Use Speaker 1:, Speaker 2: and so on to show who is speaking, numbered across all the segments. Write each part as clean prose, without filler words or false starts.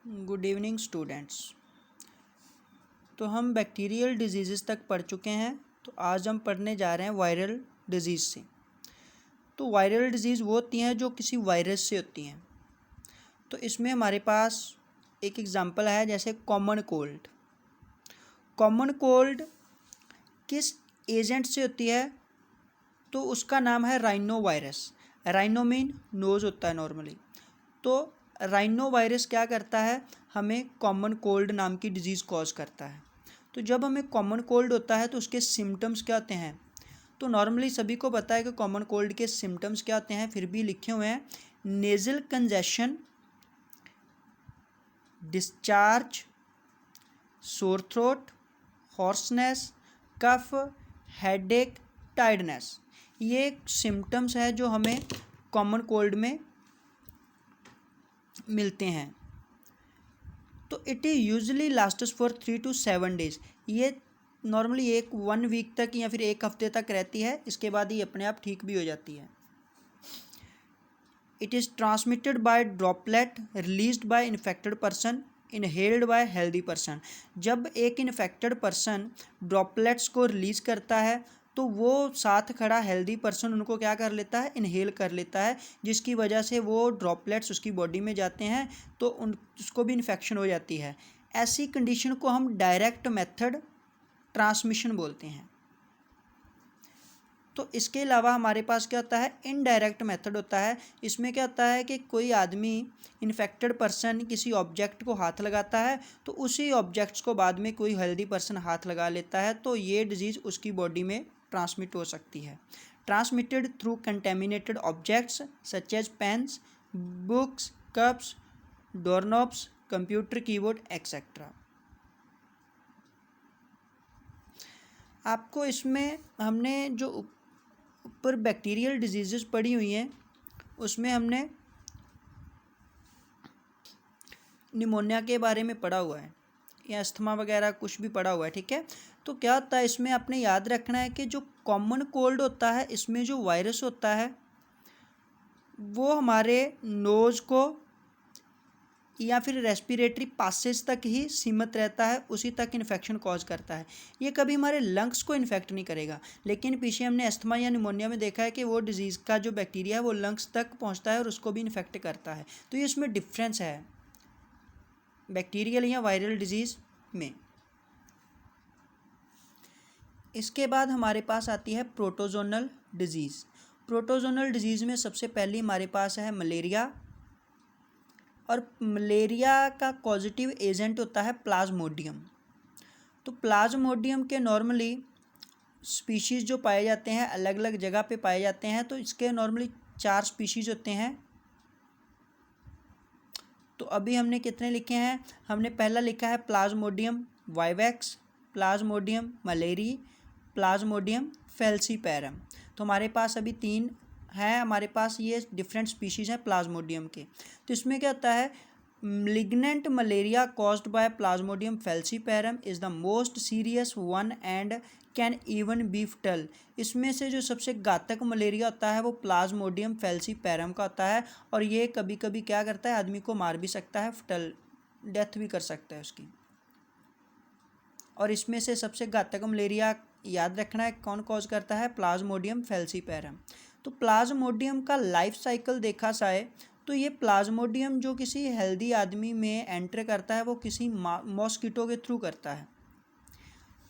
Speaker 1: Good evening students. तो हम bacterial disease तक पढ़ चुके हैं। तो आज हम पढ़ने जा रहे हैं वायरल डिजीज़ से। तो वायरल डिजीज़ वो होती हैं जो किसी वायरस से होती हैं। तो इसमें हमारे पास एक एग्ज़ाम्पल है, जैसे कॉमन कोल्ड। कॉमन कोल्ड किस एजेंट से होती है? तो उसका नाम है rhino virus. Rhino mean nose होता है नॉर्मली। तो राइनो वायरस क्या करता है? हमें कॉमन कोल्ड नाम की डिजीज़ कॉज करता है। तो जब हमें कॉमन कोल्ड होता है तो उसके सिम्टम्स क्या होते हैं? तो नॉर्मली सभी को पता है कि कॉमन कोल्ड के सिम्टम्स क्या होते हैं, फिर भी लिखे हुए हैं। Nasal congestion, discharge, sore throat, hoarseness, cough, headache, tiredness. ये सिम्टम्स है जो हमें कॉमन कोल्ड में मिलते हैं। तो it is usually lasts for 3 to 7 days। ये नॉर्मली 1 वीक तक या फिर 1 हफ्ते तक रहती है। इसके बाद ये अपने आप ठीक भी हो जाती है। It is transmitted by droplet released by infected person, inhaled by healthy person. जब एक इन्फेक्टेड पर्सन ड्रॉपलेट्स को रिलीज़ करता है तो वो साथ खड़ा हेल्दी पर्सन उनको क्या कर लेता है? इनहेल कर लेता है, जिसकी वजह से वो ड्रॉपलेट्स उसकी बॉडी में जाते हैं तो उसको भी इन्फेक्शन हो जाती है। ऐसी कंडीशन को हम डायरेक्ट मेथड ट्रांसमिशन बोलते हैं। तो इसके अलावा हमारे पास क्या होता है? इनडायरेक्ट मेथड होता है। इसमें क्या होता है कि कोई आदमी इन्फेक्टेड पर्सन किसी ऑब्जेक्ट को हाथ लगाता है तो उसी ऑब्जेक्ट्स को बाद में कोई हेल्दी पर्सन हाथ लगा लेता है, तो ये डिजीज़ उसकी बॉडी में ट्रांसमिट हो सकती है। Transmitted through contaminated objects such as pens, books, cups, doorknobs, computer keyboard etcetera. आपको इसमें हमने जो ऊपर बैक्टीरियल डिजीज़ पढ़ी हुई हैं उसमें हमने निमोनिया के बारे में पढ़ा हुआ है या अस्थमा वगैरह कुछ भी पढ़ा हुआ है, ठीक है। तो क्या होता है इसमें आपने याद रखना है कि जो कॉमन कोल्ड होता है इसमें जो वायरस होता है वो हमारे नोज़ को या फिर रेस्पिरेटरी पासेज तक ही सीमित रहता है, उसी तक इन्फेक्शन कॉज करता है। ये कभी हमारे लंग्स को इन्फेक्ट नहीं करेगा। लेकिन पीछे हमने अस्थमा या निमोनिया में देखा है कि वो डिजीज़ का जो बैक्टीरिया है वो लंग्स तक पहुंचता है और उसको भी इन्फेक्ट करता है। तो ये इसमें डिफरेंस है बैक्टीरियल या वायरल डिजीज़ में। इसके बाद हमारे पास आती है प्रोटोजोनल डिजीज़। प्रोटोजोनल डिजीज़ में सबसे पहली हमारे पास है मलेरिया, और मलेरिया का पॉजिटिव एजेंट होता है प्लाज्मोडियम। तो प्लाज्मोडियम के नॉर्मली स्पीशीज़ जो पाए जाते हैं अलग अलग जगह पे पाए जाते हैं। तो इसके नॉर्मली 4 स्पीशीज़ होते हैं। तो अभी हमने कितने लिखे हैं? हमने पहला लिखा है Plasmodium vivax, Plasmodium malariae, Plasmodium falciparum. तो हमारे पास अभी 3 हैं। हमारे पास ये डिफरेंट स्पीशीज़ हैं प्लाज्मोडियम के। तो इसमें क्या होता है? malignant malaria caused by plasmodium falciparum is the most serious one and can even be fatal। इसमें से जो सबसे घातक मलेरिया होता है वो प्लाज्मोडियम फेल्सीपैरम का होता है, और ये कभी कभी क्या करता है? आदमी को मार भी सकता है, फटल डेथ भी कर सकता है उसकी। और इसमें से सबसे घातक मलेरिया याद रखना है कौन कॉज करता है? Plasmodium falciparum. तो प्लाज्मोडियम का लाइफ साइकिल देखा जाए तो ये प्लाज्मोडियम जो किसी हेल्दी आदमी में एंटर करता है वो किसी मॉस्किटो के थ्रू करता है।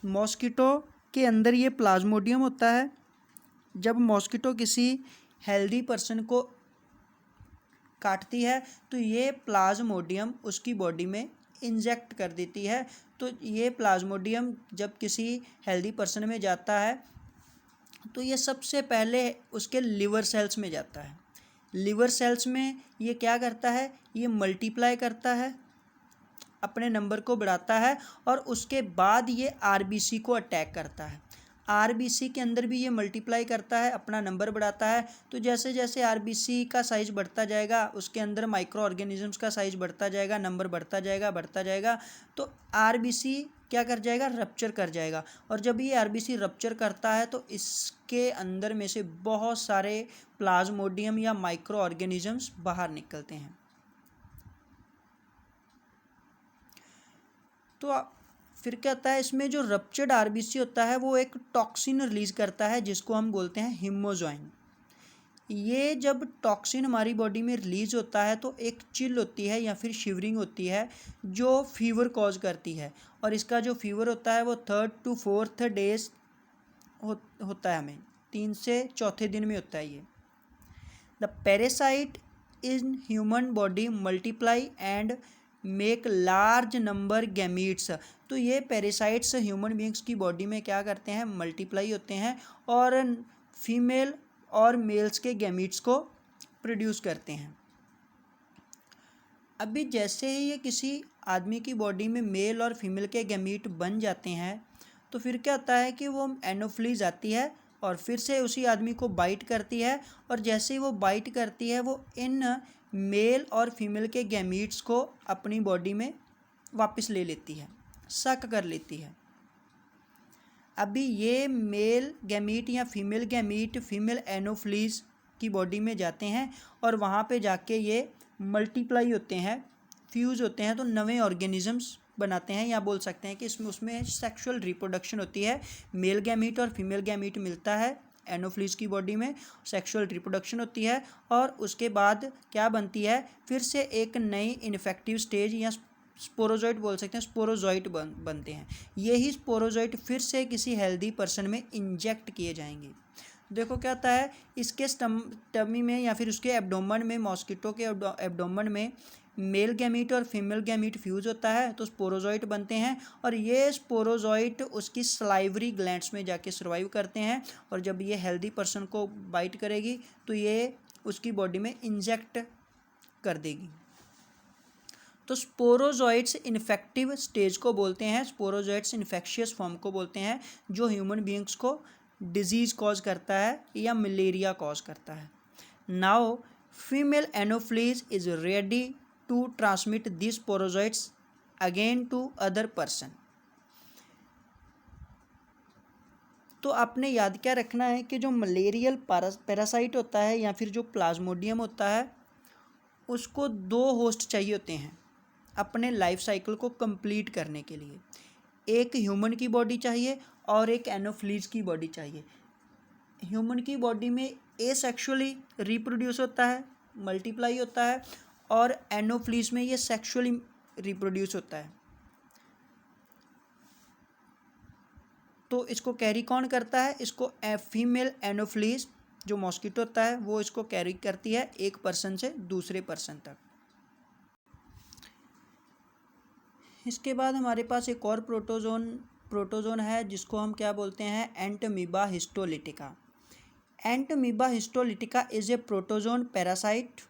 Speaker 1: मॉस्किटो के अंदर ये प्लाज्मोडियम होता है। जब मॉस्किटो किसी हेल्दी पर्सन को काटती है तो ये प्लाज्मोडियम उसकी बॉडी में इंजेक्ट कर देती है। तो ये प्लाज्मोडियम जब किसी हेल्दी पर्सन में जाता है तो ये सबसे पहले उसके लिवर सेल्स में जाता है। लिवर सेल्स में ये क्या करता है? ये मल्टीप्लाई करता है, अपने नंबर को बढ़ाता है, और उसके बाद ये आरबीसी को अटैक करता है। आरबीसी के अंदर भी ये मल्टीप्लाई करता है, अपना नंबर बढ़ाता है। तो जैसे जैसे आरबीसी का साइज़ बढ़ता जाएगा उसके अंदर माइक्रो ऑर्गेनिजम्स का साइज़ बढ़ता जाएगा, नंबर बढ़ता जाएगा। तो आरबीसी क्या कर जाएगा? रप्चर कर जाएगा। और जब ये आरबीसी रप्चर करता है तो इसके अंदर में से बहुत सारे प्लाज्मोडियम या माइक्रो ऑर्गेनिजम्स बाहर निकलते हैं। तो फिर क्या होता है, इसमें जो रप्चर्ड आरबीसी होता है वो एक टॉक्सिन रिलीज करता है जिसको हम बोलते हैं हीमोजॉइन। ये जब टॉक्सिन हमारी बॉडी में रिलीज होता है तो एक चिल होती है या फिर शिवरिंग होती है जो फीवर कॉज करती है, और इसका जो फीवर होता है वो 3rd to 4th डेज होता है, हमें 3 से 4थे दिन में होता है ये। The parasite in human body multiply and make large number gametes. तो ये पैरासाइट्स ह्यूमन बींग्स की बॉडी में क्या करते हैं, मल्टीप्लाई होते हैं और फीमेल और मेल्स के गैमीट्स को प्रोड्यूस करते हैं। अभी जैसे ही ये किसी आदमी की बॉडी में मेल और फीमेल के गैमीट बन जाते हैं तो फिर क्या होता है कि वो एनोफ्लीज आती है और फिर से उसी आदमी को बाइट करती है, और जैसे ही वो बाइट करती है वो इन मेल और फीमेल के गैमीट्स को अपनी बॉडी में वापस ले लेती है, सक कर लेती है। अभी ये मेल गैमीट या फीमेल गैमीट फीमेल एनोफ्लीज की बॉडी में जाते हैं और वहाँ पे जाके ये मल्टीप्लाई होते हैं, फ्यूज़ होते हैं, तो नए ऑर्गेनिजम्स बनाते हैं, या बोल सकते हैं कि उसमें सेक्सुअल रिप्रोडक्शन होती है। मेल गैमीट और फीमेल गैमीट मिलता है एनोफ्लीज की बॉडी में, सेक्सुअल रिप्रोडक्शन होती है, और उसके बाद क्या बनती है, फिर से एक नई इन्फेक्टिव स्टेज या स्पोरोजोइट बोल सकते हैं, स्पोरोजोइट बनते हैं। यही स्पोरोजोइट फिर से किसी हेल्दी पर्सन में इंजेक्ट किए जाएंगे। देखो क्या होता है, इसके टमी में या फिर उसके एब्डोमन में, मॉस्किटो के एब्डोमन में मेल गैमीट और फीमेल गैमीट फ्यूज होता है तो स्पोरोजोइट बनते हैं, और ये स्पोरोजोइट उसकी सलाइवरी ग्लैंड्स में जाके सर्वाइव करते हैं, और जब ये हेल्दी पर्सन को बाइट करेगी तो ये उसकी बॉडी में इंजेक्ट कर देगी। तो स्पोरोजोइट्स इन्फेक्टिव स्टेज को बोलते हैं, स्पोरोजोइट्स इन्फेक्शियस फॉर्म को बोलते हैं, जो ह्यूमन बीइंग्स को डिजीज़ कॉज करता है या मलेरिया कॉज करता है। Now female anopheles is ready to transmit this sporozoites again to other person. तो आपने याद क्या रखना है कि जो मलेरियल पैरासाइट होता है या फिर जो प्लाज्मोडियम होता है उसको 2 होस्ट चाहिए होते हैं अपने लाइफ साइकिल को कंप्लीट करने के लिए। एक ह्यूमन की बॉडी चाहिए और एक एनोफ्लीज की बॉडी चाहिए। ह्यूमन की बॉडी में एसेक्सुअली रिप्रोड्यूस होता है, मल्टीप्लाई होता है, और एनोफ्लीज में ये सेक्सुअली रिप्रोड्यूस होता है। तो इसको कैरी कौन करता है, इसको फीमेल एनोफ्लीज जो मॉस्किटो होता है वो इसको कैरी करती है एक पर्सन से दूसरे पर्सन तक। इसके बाद हमारे पास एक और प्रोटोजोन है जिसको हम क्या बोलते हैं, Entamoeba histolytica. Entamoeba histolytica is a protozoan parasite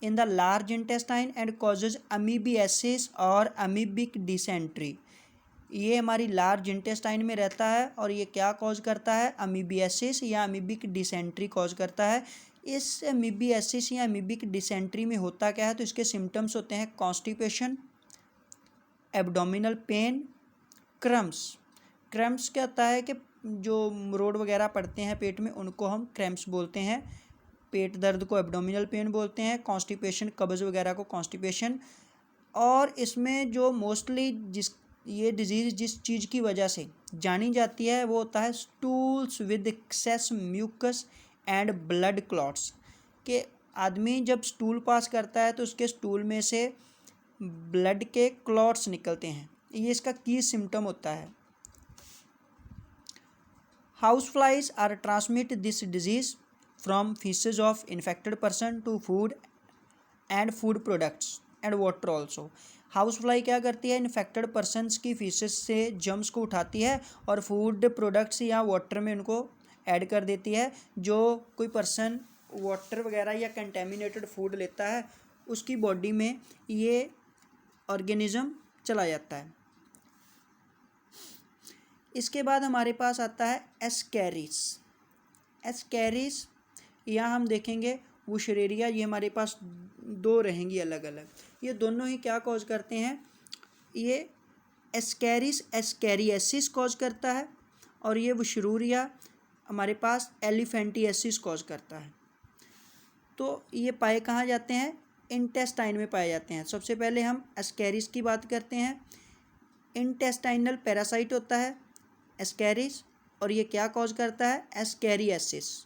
Speaker 1: in the large intestine and causes amoebiasis और अमीबिक डिसेंट्री। ये हमारी लार्ज इंटेस्टाइन में रहता है और ये क्या कॉज करता है, अमीबियासिस या अमीबिक डिसेंट्री कॉज करता है। इस अमीबियासिस या अमीबिक डिसेंट्री में होता क्या है, तो इसके सिम्टम्स होते हैं कॉन्स्टिपेशन, एब्डोमिनल पेन, क्रम्प्स क्या होता है कि जो रोड वगैरह पड़ते हैं पेट में उनको हम क्रैम्प्स बोलते हैं, पेट दर्द को एब्डोमिनल पेन बोलते हैं, कॉन्स्टिपेशन कब्ज़ वगैरह को कॉन्स्टिपेशन। और इसमें जो मोस्टली ये डिजीज़ जिस चीज़ की वजह से जानी जाती है वो होता है stools with excess mucus and blood clots, के आदमी जब स्टूल पास करता है तो उसके स्टूल में से ब्लड के क्लॉट्स निकलते हैं, ये इसका की सिम्टम होता है। House flies are transmit this disease from feces of infected person to food and food products and water also. House fly क्या करती है, इन्फेक्टेड पर्सनस की फीसेस से जम्स को उठाती है और फूड प्रोडक्ट्स या वाटर में उनको ऐड कर देती है। जो कोई पर्सन वाटर वगैरह या कंटेमिनेटेड फूड लेता है उसकी बॉडी में ये ऑर्गेनिज्म चला जाता है। इसके बाद हमारे पास आता है एस्कैरिस। यहाँ हम देखेंगे वुशरेरिया, ये हमारे पास 2 रहेंगी अलग अलग। ये दोनों ही क्या कॉज करते हैं, ये एस्कैरिस एस्कैरिएसिस कॉज करता है और ये वुशरेरिया हमारे पास एलिफेंटिएसिस कॉज करता है। तो ये पाए कहाँ जाते हैं, इंटेस्टाइन में पाए जाते हैं। सबसे पहले हम एस्कैरिस की बात करते हैं। इंटेस्टाइनल पैरासाइट होता है एस्कैरिस, और ये क्या कॉज करता है? एस्कैरियासिस।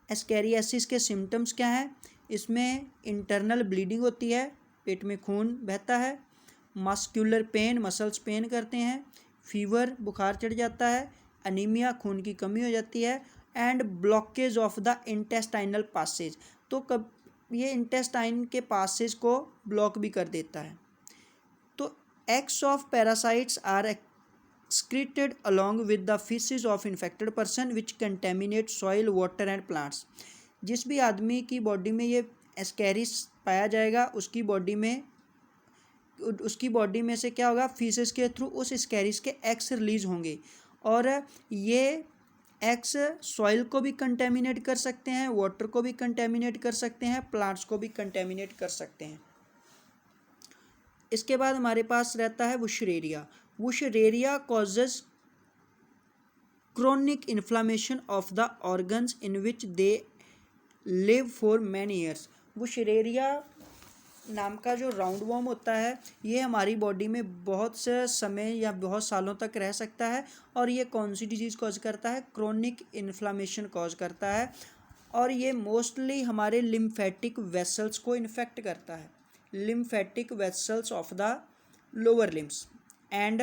Speaker 1: एस्कैरियासिस के सिम्टम्स क्या हैं? इसमें इंटरनल ब्लीडिंग होती है, पेट में खून बहता है, मस्कुलर पेन, मसल्स पेन करते हैं, फीवर, बुखार चढ़ जाता है, अनीमिया, खून की कमी हो जाती है, and blockage of the intestinal passage. तो कब ये इंटेस्टाइन के पासेज को ब्लॉक भी कर देता है। तो eggs of parasites are excreted along with the feces of infected person which contaminate soil, water and plants। जिस भी आदमी की बॉडी में ये एस्कैरिस पाया जाएगा उसकी बॉडी में से क्या होगा? फीसेस के थ्रू उस एस्कैरिस के एक्स रिलीज होंगे, और ये एक्स सॉइल को भी कंटेमिनेट कर सकते हैं, वाटर को भी कंटेमिनेट कर सकते हैं, प्लांट्स को भी कंटेमिनेट कर सकते हैं। इसके बाद हमारे पास रहता है Wuchereria. Wuchereria causes chronic inflammation of the organs in which they live for many years. Wuchereria नाम का जो राउंड वॉर्म होता है ये हमारी बॉडी में बहुत से समय या बहुत सालों तक रह सकता है, और ये कौन सी डिजीज़ कॉज करता है? क्रोनिक इन्फ्लामेशन कॉज करता है, और ये मोस्टली हमारे लिम्फेटिक वेसल्स को इन्फेक्ट करता है, lymphatic vessels of the lower limbs, and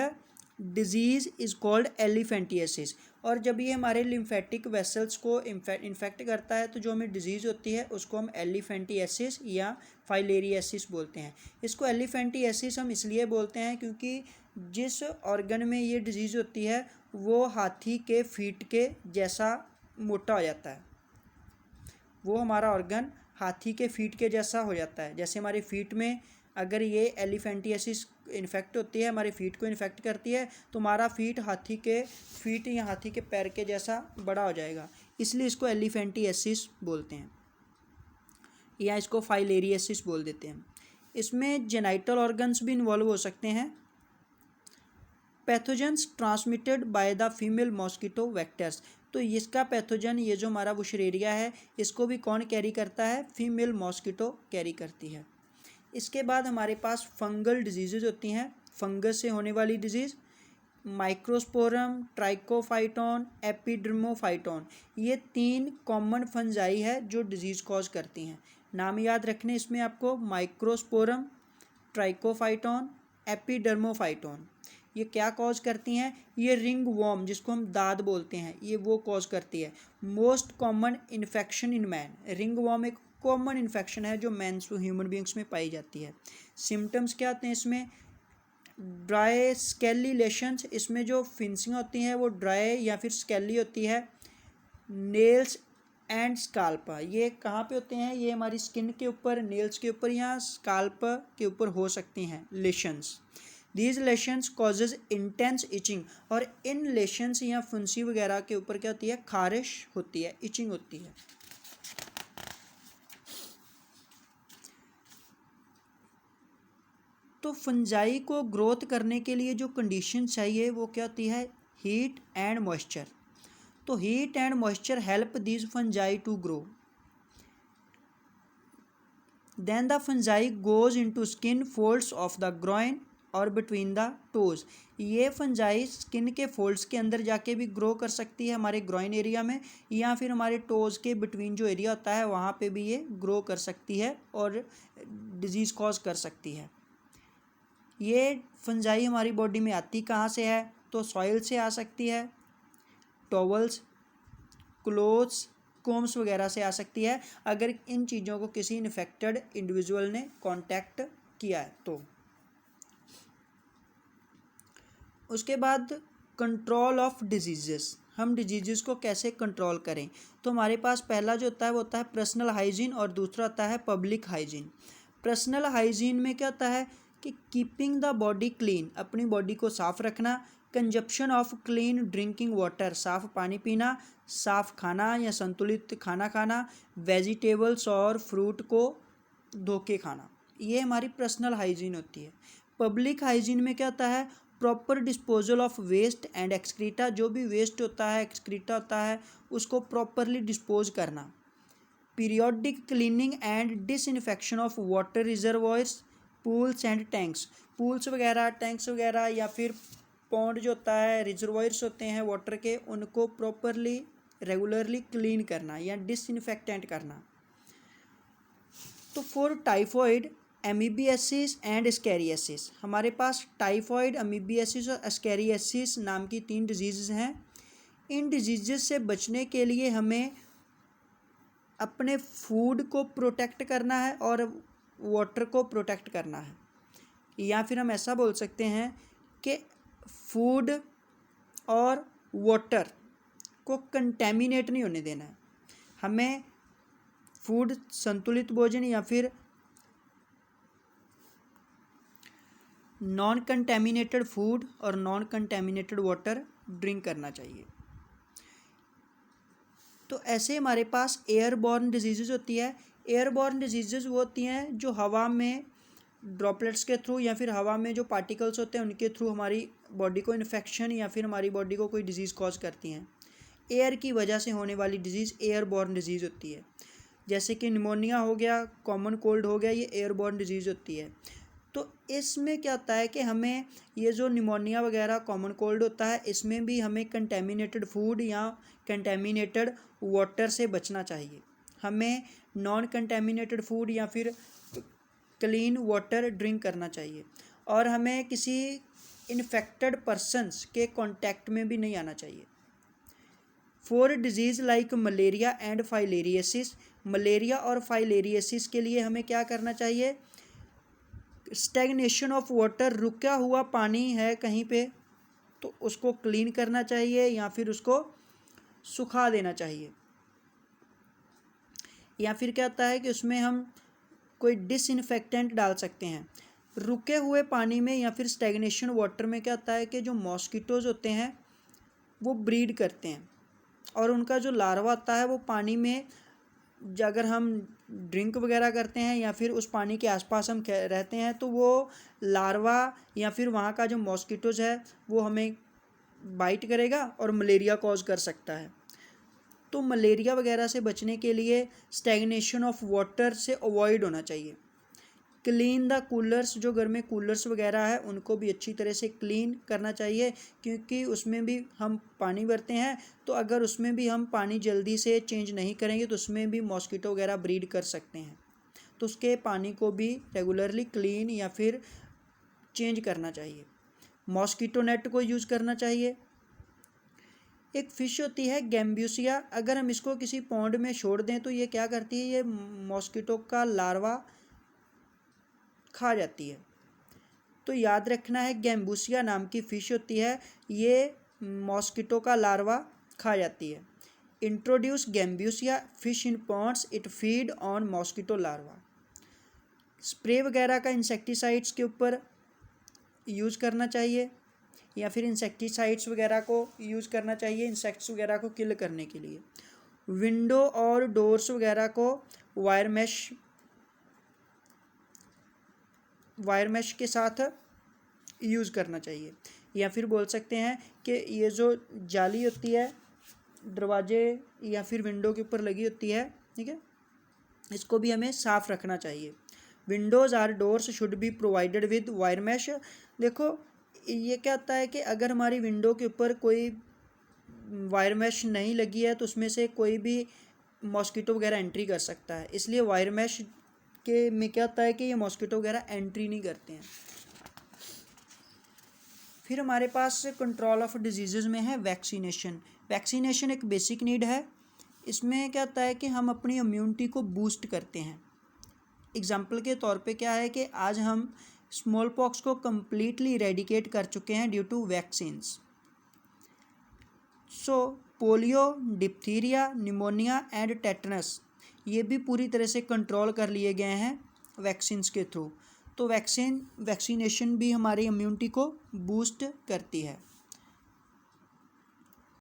Speaker 1: disease is called elephantiasis. और जब ये हमारे लिम्फेटिक वेसल्स को इन्फेक्ट करता है तो जो हमें डिजीज़ होती है उसको हम एलिफेंटियासिस या फाइलेरियासिस बोलते हैं। इसको एलिफेंटियासिस हम इसलिए बोलते हैं क्योंकि जिस ऑर्गन में ये डिजीज़ होती है वो हाथी के फीट के जैसा मोटा हो जाता है, वो हमारा ऑर्गन हाथी के फीट के जैसा हो जाता है। जैसे हमारे फीट में अगर ये एलिफेंटियासिस इन्फेक्ट होती है, हमारे फीट को इन्फेक्ट करती है, तो हमारा फीट हाथी के फीट या हाथी के पैर के जैसा बड़ा हो जाएगा, इसलिए इसको एलिफेंटियासिस बोलते हैं, या इसको फाइलेरियासिस बोल देते हैं। इसमें जेनाइटल ऑर्गन्स भी इन्वॉल्व हो सकते हैं। Pathogens transmitted by the female mosquito vectors. तो इसका पैथोजन, ये जो हमारा वुशरेरिया है, इसको भी कौन कैरी करता है? फीमेल मॉस्किटो कैरी करती है। इसके बाद हमारे पास फंगल डिजीज़ होती हैं, फंगस से होने वाली डिजीज़, माइक्रोस्पोरम, ट्राइकोफाइटोन, एपिडर्मोफाइटोन, ये 3 कॉमन फंजाई है जो डिजीज़ कॉज करती हैं। नाम याद रखने इसमें आपको, माइक्रोस्पोरम, ट्राइकोफाइटोन, एपिडर्मोफाइटोन। ये क्या कॉज करती हैं? ये रिंग वॉर्म, जिसको हम दाद बोलते हैं, ये वो कॉज करती है। Most common infection in man, ring worm एक कॉमन इन्फेक्शन है जो मैंस ह्यूमन बींग्स में पाई जाती है। सिम्टम्स क्या होते हैं इसमें? ड्राई स्केली लेशंस, इसमें जो फिंसिंग होती हैं वो ड्राई या फिर स्केली होती है। नेल्स एंड स्काल्प, ये कहाँ पे होते हैं? ये हमारी स्किन के ऊपर, नेल्स के ऊपर या स्काल्प के ऊपर हो सकती हैं lesions. These lesions causes intense etching, और इन लेशंस या फुंसी वगैरह के ऊपर क्या होती है? खारिश होती है, इचिंग होती है। तो फंजाई को ग्रोथ करने के लिए जो कंडीशन चाहिए वो क्या होती है? Heat and moisture. तो heat and moisture help these fungi to grow. Then the fungi goes into skin folds of the groin और बिटवीन द टोज। ये फंजाई स्किन के फोल्ड्स के अंदर जाके भी ग्रो कर सकती है हमारे ग्रोइन एरिया में, या फिर हमारे टोज के बिटवीन जो एरिया होता है वहाँ पे भी ये ग्रो कर सकती है और डिजीज़ कॉज कर सकती है। ये फंजाई हमारी बॉडी में आती कहाँ से है? तो सॉइल से आ सकती है, टॉवल्स, क्लोथ्स, कोम्स वगैरह से आ सकती है, अगर इन चीज़ों को किसी इन्फेक्टेड इंडिविजुअल ने कांटेक्ट किया है तो। उसके बाद कंट्रोल ऑफ डिजीज़ेस, हम डिजीज़ को कैसे कंट्रोल करें? तो हमारे पास पहला जो होता है वो होता है पर्सनल हाइजीन, और दूसरा होता है पब्लिक हाइजीन। पर्सनल हाइजीन में क्या होता है कि कीपिंग द बॉडी क्लीन, अपनी बॉडी को साफ़ रखना, consumption of clean drinking water, साफ़ पानी पीना, साफ़ खाना या संतुलित खाना खाना, वेजिटेबल्स और फ्रूट को धो के खाना, ये हमारी पर्सनल हाइजीन होती है। पब्लिक हाइजीन में क्या होता है? Proper disposal of waste and excreta, जो भी वेस्ट होता है, एक्सक्रीटा होता है, उसको प्रॉपरली डिस्पोज करना। Periodic cleaning and disinfection of water reservoirs, pools and tanks, pools वगैरह, टैंक्स वगैरह या फिर पॉन्ड जो होता है, रिजर्वायर्स होते हैं वाटर के, उनको प्रॉपरली रेगुलरली क्लीन करना या डिसइंफेक्टेंट करना। तो for typhoid, amoebiasis and ascariasis, हमारे पास टाइफॉइड, एमीबियासिस और एस्कैरियासिस नाम की 3 डिजीज़ हैं। इन डिजीज़ से बचने के लिए हमें अपने फूड को प्रोटेक्ट करना है और वाटर को प्रोटेक्ट करना है, या फिर हम ऐसा बोल सकते हैं कि फूड और वाटर को कंटेमिनेट नहीं होने देना है। हमें फूड, संतुलित भोजन या फिर नॉन कंटेमिनेटेड फूड और नॉन कंटेमिनेटेड वाटर ड्रिंक करना चाहिए। तो ऐसे हमारे पास एयरबॉर्न डिजीज़ होती है। एयरबॉर्न डिजीज़ वो होती हैं जो हवा में ड्रॉपलेट्स के थ्रू या फिर हवा में जो पार्टिकल्स होते हैं उनके थ्रू हमारी बॉडी को इन्फेक्शन या फिर हमारी बॉडी को कोई डिजीज़ कॉज करती हैं। एयर की वजह से होने वाली डिजीज़ एयरबॉर्न डिजीज़ होती है। जैसे कि निमोनिया हो गया, कॉमन कोल्ड हो गया, ये एयरबॉर्न डिजीज़ होती है। तो इसमें क्या होता है कि हमें ये जो निमोनिया वगैरह, कॉमन कोल्ड होता है, इसमें भी हमें कंटेमिनेटेड फूड या कंटेमिनेटेड वाटर से बचना चाहिए। हमें नॉन कंटेमिनेटेड फूड या फिर क्लीन वाटर ड्रिंक करना चाहिए और हमें किसी इन्फेक्टेड पर्सन्स के कांटेक्ट में भी नहीं आना चाहिए। For disease like malaria and filariasis, malaria और फाइलेरियासिस के लिए हमें क्या करना चाहिए? स्टैग्नेशन ऑफ वाटर, रुका हुआ पानी है कहीं पे तो उसको क्लीन करना चाहिए या फिर उसको सुखा देना चाहिए। या फिर क्या होता है कि उसमें हम कोई डिसइंफेक्टेंट डाल सकते हैं। रुके हुए पानी में या फिर स्टैग्नेशन वाटर में क्या होता है कि जो मॉस्किटोज़ होते हैं वो ब्रीड करते हैं और उनका जो लार्वा होता है वो पानी में, अगर हम ड्रिंक वगैरह करते हैं या फिर उस पानी के आसपास हम रहते हैं तो वो लार्वा या फिर वहाँ का जो मॉस्किटोज़ है वो हमें बाइट करेगा और मलेरिया कॉज कर सकता है। तो मलेरिया वगैरह से बचने के लिए स्टैग्नेशन ऑफ वाटर से अवॉइड होना चाहिए। क्लीन द कूलर्स, जो घर में कूलर्स वगैरह है उनको भी अच्छी तरह से क्लीन करना चाहिए क्योंकि उसमें भी हम पानी भरते हैं, तो अगर उसमें भी हम पानी जल्दी से चेंज नहीं करेंगे तो उसमें भी मॉस्किटो वगैरह ब्रीड कर सकते हैं। तो उसके पानी को भी रेगुलरली क्लीन या फिर चेंज करना चाहिए। मॉस्किटो नेट को यूज़ करना चाहिए। एक फ़िश होती है गैम्ब्यूसिया, अगर हम इसको किसी पॉन्ड में छोड़ दें तो ये क्या करती है, ये मॉस्किटो का लार्वा खा जाती है। तो याद रखना है गैम्बूसिया नाम की फ़िश होती है, ये मॉस्किटो का लार्वा खा जाती है। Introduce gambusia fish in ponds, it feed on mosquito larva. Spray वगैरह का इंसेक्टिसाइड्स के ऊपर यूज़ करना चाहिए या फिर इंसेक्टिसाइड्स वगैरह को यूज़ करना चाहिए इंसेक्ट्स वगैरह को किल करने के लिए। विंडो और डोर्स वगैरह को वायर मैश के साथ यूज़ करना चाहिए, या फिर बोल सकते हैं कि ये जो जाली होती है दरवाजे या फिर विंडो के ऊपर लगी होती है, ठीक है, इसको भी हमें साफ़ रखना चाहिए। Windows are doors should be provided with wire mesh. देखो ये क्या होता है कि अगर हमारी विंडो के ऊपर कोई वायर मैश नहीं लगी है तो उसमें से कोई भी मॉस्किटो वगैरह एंट्री कर सकता है, इसलिए वायर मैश के में क्या होता है कि ये मॉस्किटो वगैरह एंट्री नहीं करते हैं। फिर हमारे पास कंट्रोल ऑफ डिजीज़ में है वैक्सीनेशन। वैक्सीनेशन एक बेसिक नीड है। इसमें क्या होता है कि हम अपनी इम्यूनिटी को बूस्ट करते हैं। एग्जाम्पल के तौर पे क्या है कि आज हम स्मॉल पॉक्स को कम्प्लीटली इरेडिकेट कर चुके हैं due to vaccines. So polio, diphtheria, pneumonia and tetanus ये भी पूरी तरह से कंट्रोल कर लिए गए हैं वैक्सीन्स के थ्रू। तो वैक्सीनेशन भी हमारी इम्यूनिटी को बूस्ट करती है।